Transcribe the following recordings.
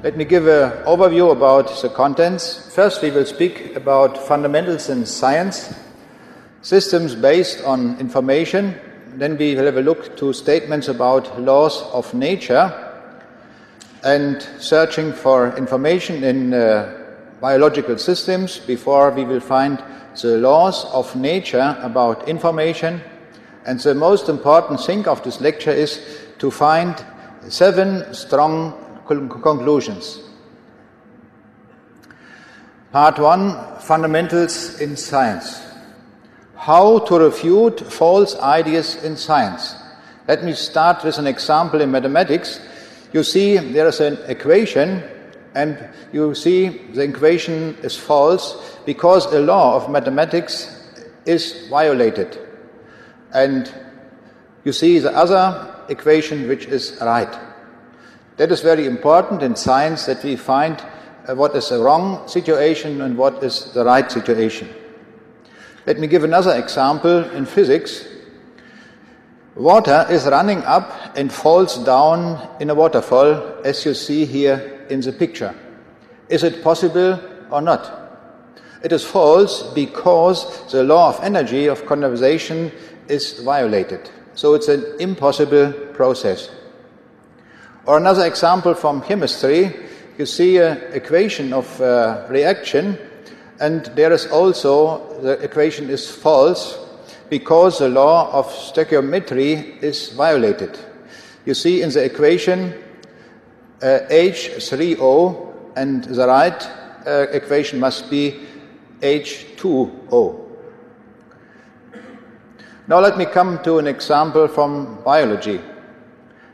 Let me give an overview about the contents. First, we will speak about fundamentals in science, systems based on information. Then we will have a look to statements about laws of nature and searching for information in biological systems. Before we will find the laws of nature about information. And the most important thing of this lecture is to find 7 strong conclusions. Part 1, Fundamentals in Science. How to refute false ideas in science. Let me start with an example in mathematics. You see there is an equation, and you see the equation is false because a law of mathematics is violated. And you see the other equation which is right. That is very important in science, that we find what is the wrong situation and what is the right situation. Let me give another example in physics. Water is running up and falls down in a waterfall, as you see here in the picture. Is it possible or not? It is false because the law of energy of conservation is violated. So it's an impossible process. Or another example from chemistry, you see an equation of reaction, and there is also the equation is false because the law of stoichiometry is violated. You see in the equation H3O, and the right equation must be H2O. Now let me come to an example from biology.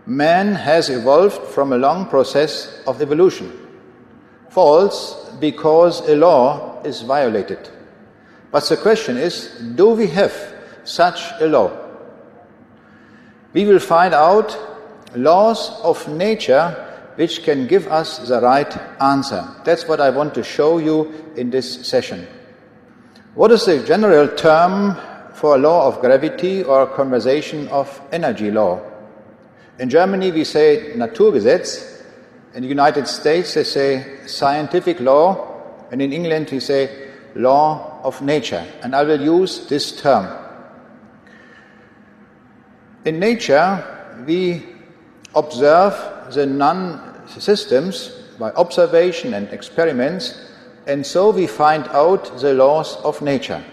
Man has evolved from a long process of evolution. False, because a law is violated. But the question is, do we have such a law? We will find out laws of nature which can give us the right answer. That's what I want to show you in this session. What is the general term for a law of gravity or conservation of energy law? In Germany we say Naturgesetz, in the United States they say scientific law, and in England we say law of nature, and I will use this term. In nature we observe the non-systems by observation and experiments, and so we find out the laws of nature.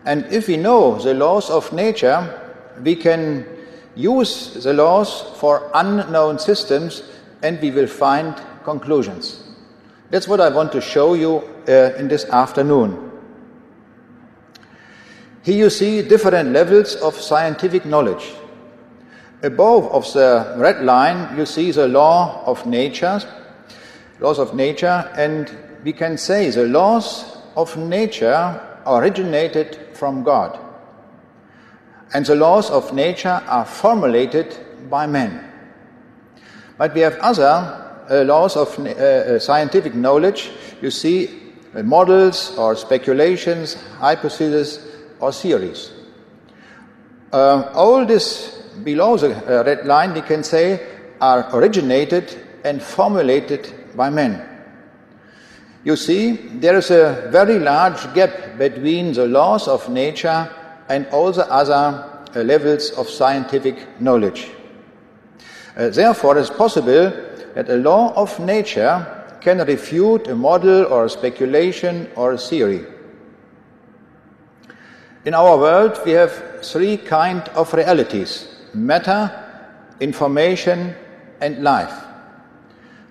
And if we know the laws of nature, we can use the laws for unknown systems, and we will find conclusions. That's what I want to show you in this afternoon. Here you see different levels of scientific knowledge. Above of the red line you see the laws of nature, and we can say the laws of nature originated from God. And the laws of nature are formulated by men. But we have other laws of scientific knowledge. You see models or speculations, hypotheses or theories. All this below the red line we can say are originated and formulated by men. You see, there is a very large gap between the laws of nature and all the other levels of scientific knowledge. Therefore, it is possible that a law of nature can refute a model or a speculation or a theory. In our world, we have 3 kinds of realities: matter, information, and life.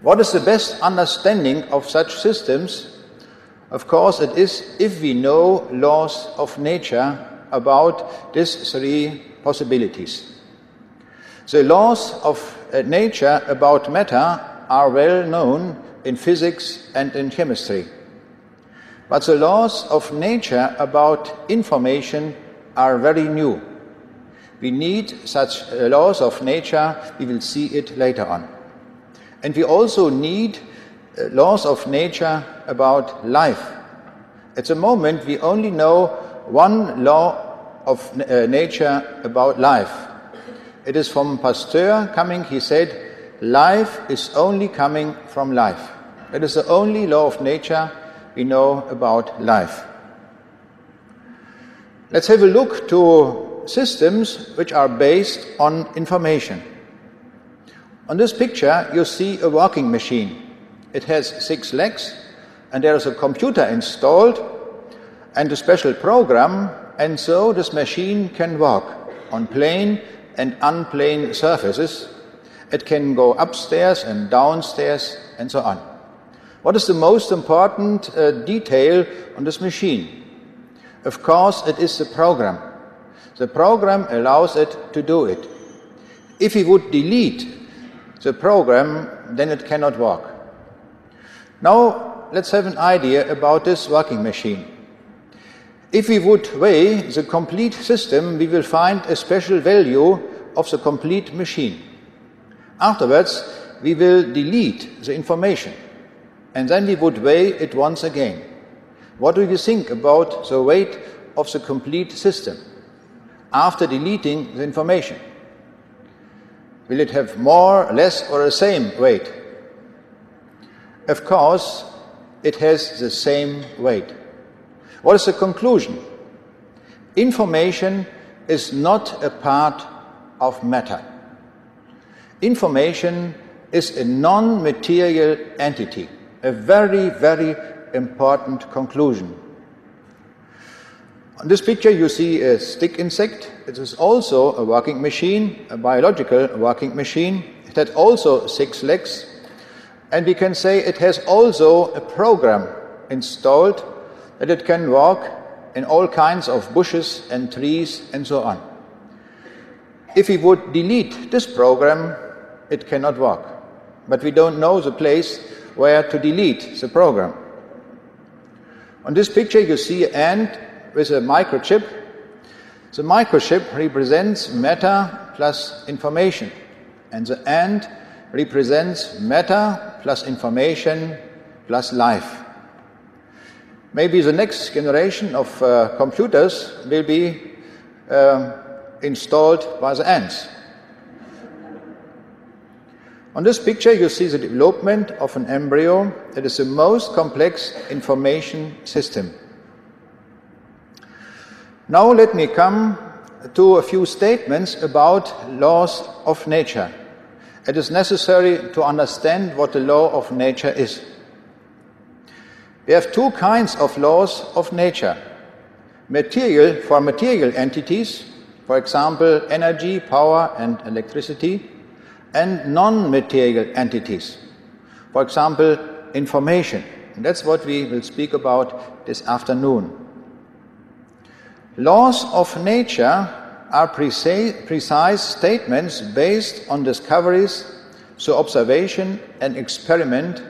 What is the best understanding of such systems? Of course, it is if we know laws of nature about these 3 possibilities. The laws of nature about matter are well known in physics and in chemistry. But the laws of nature about information are very new. We need such laws of nature, we will see it later on. And we also need laws of nature about life. At the moment we only know one law of nature about life. It is from Pasteur coming. He said life is only coming from life. That is the only law of nature we know about life. Let's have a look to systems which are based on information. On this picture you see a walking machine. It has 6 legs and there is a computer installed and a special program, and so this machine can walk on plane and unplane surfaces. It can go upstairs and downstairs and so on. What is the most important detail on this machine? Of course, it is the program. The program allows it to do it. If we would delete the program, then it cannot walk. Now, let's have an idea about this walking machine. If we would weigh the complete system, we will find a special value of the complete machine. Afterwards, we will delete the information, and then we would weigh it once again. What do you think about the weight of the complete system after deleting the information? Will it have more, less, or the same weight? Of course, it has the same weight. What is the conclusion? Information is not a part of matter. Information is a non-material entity, a very, very important conclusion. On this picture you see a stick insect. It is also a walking machine, a biological walking machine. It had also 6 legs, and we can say it has also a program installed that it can walk in all kinds of bushes and trees and so on. If we would delete this program, it cannot walk. But we don't know the place where to delete the program. On this picture you see an ant with a microchip. The microchip represents matter plus information, and the ant represents matter plus information plus life. Maybe the next generation of computers will be installed by the ants. On this picture you see the development of an embryo that is the most complex information system. Now let me come to a few statements about laws of nature. It is necessary to understand what the law of nature is. We have 2 kinds of laws of nature. For material entities, for example, energy, power and electricity, and non-material entities, for example, information. And that's what we will speak about this afternoon. Laws of nature are precise statements based on discoveries through observation and experiment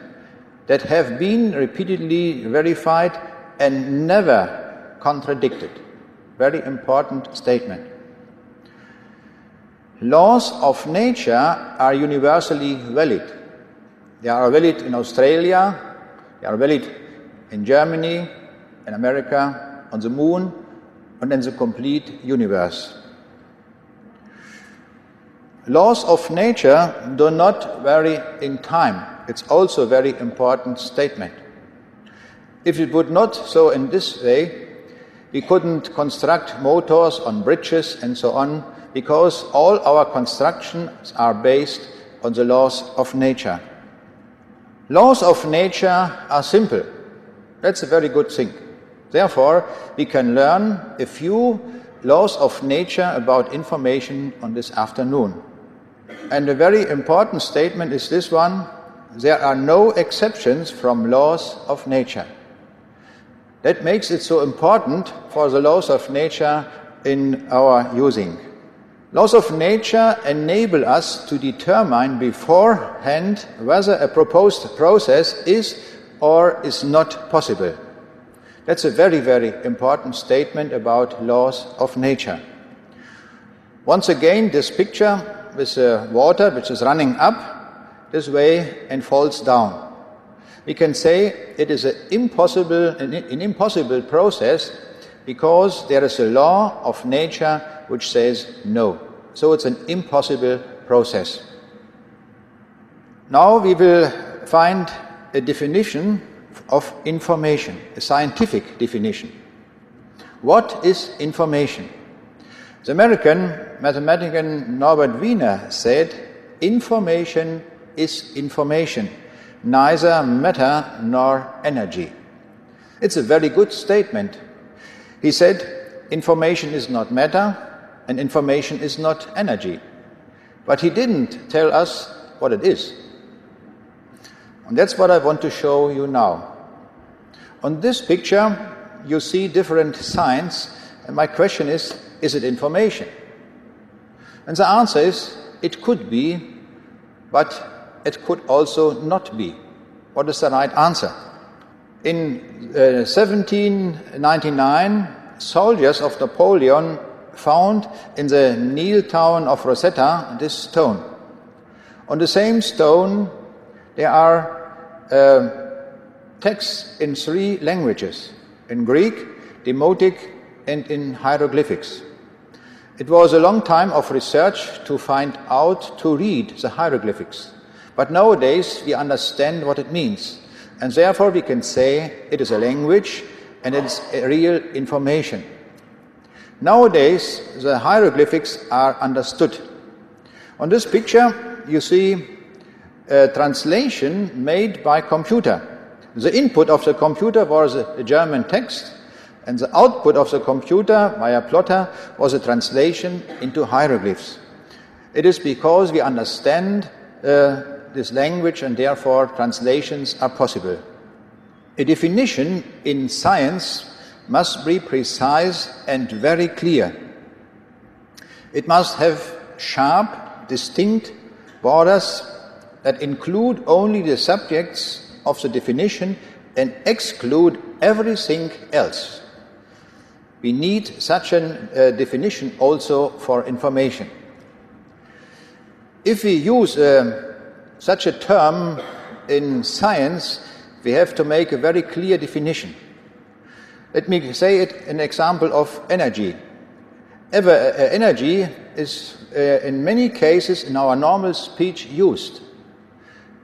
that have been repeatedly verified and never contradicted. Very important statement. Laws of nature are universally valid. They are valid in Australia, they are valid in Germany, in America, on the moon, and in the complete universe. Laws of nature do not vary in time. It's also a very important statement. If it would not so in this way, we couldn't construct motors on bridges and so on, because all our constructions are based on the laws of nature. Laws of nature are simple. That's a very good thing. Therefore, we can learn a few laws of nature about information on this afternoon. And a very important statement is this one: there are no exceptions from laws of nature. That makes it so important for the laws of nature in our using. Laws of nature enable us to determine beforehand whether a proposed process is or is not possible. That's a very, very important statement about laws of nature. Once again, this picture with water which is running up this way and falls down. We can say it is an impossible process because there is a law of nature which says no. So it's an impossible process. Now we will find a definition of information, a scientific definition. What is information? The American mathematician Norbert Wiener said, information is information, neither matter nor energy. It's a very good statement. He said, information is not matter and information is not energy. But he didn't tell us what it is. And that's what I want to show you now. On this picture, you see different signs, and my question is it information? And the answer is, it could be, but it could also not be. What is the right answer? In 1799, soldiers of Napoleon found in the Nile town of Rosetta this stone. On the same stone, there are texts in 3 languages, in Greek, Demotic, and in hieroglyphics. It was a long time of research to find out to read the hieroglyphics. But nowadays we understand what it means, and therefore we can say it is a language and it's a real information. Nowadays the hieroglyphics are understood. On this picture you see a translation made by computer. The input of the computer was a German text, and the output of the computer via plotter was a translation into hieroglyphs. It is because we understand this language and therefore translations are possible. A definition in science must be precise and very clear. It must have sharp, distinct borders that include only the subjects of the definition and exclude everything else. We need such a definition also for information. If we use such a term in science, we have to make a very clear definition. Let me say it an example of energy. Energy is in many cases in our normal speech used.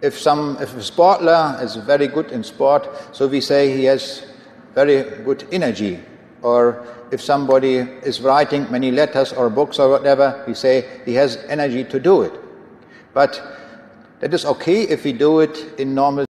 If a sportler is very good in sport, so we say he has very good energy. Or if somebody is writing many letters or books or whatever, we say he has energy to do it. But that is okay if we do it in normal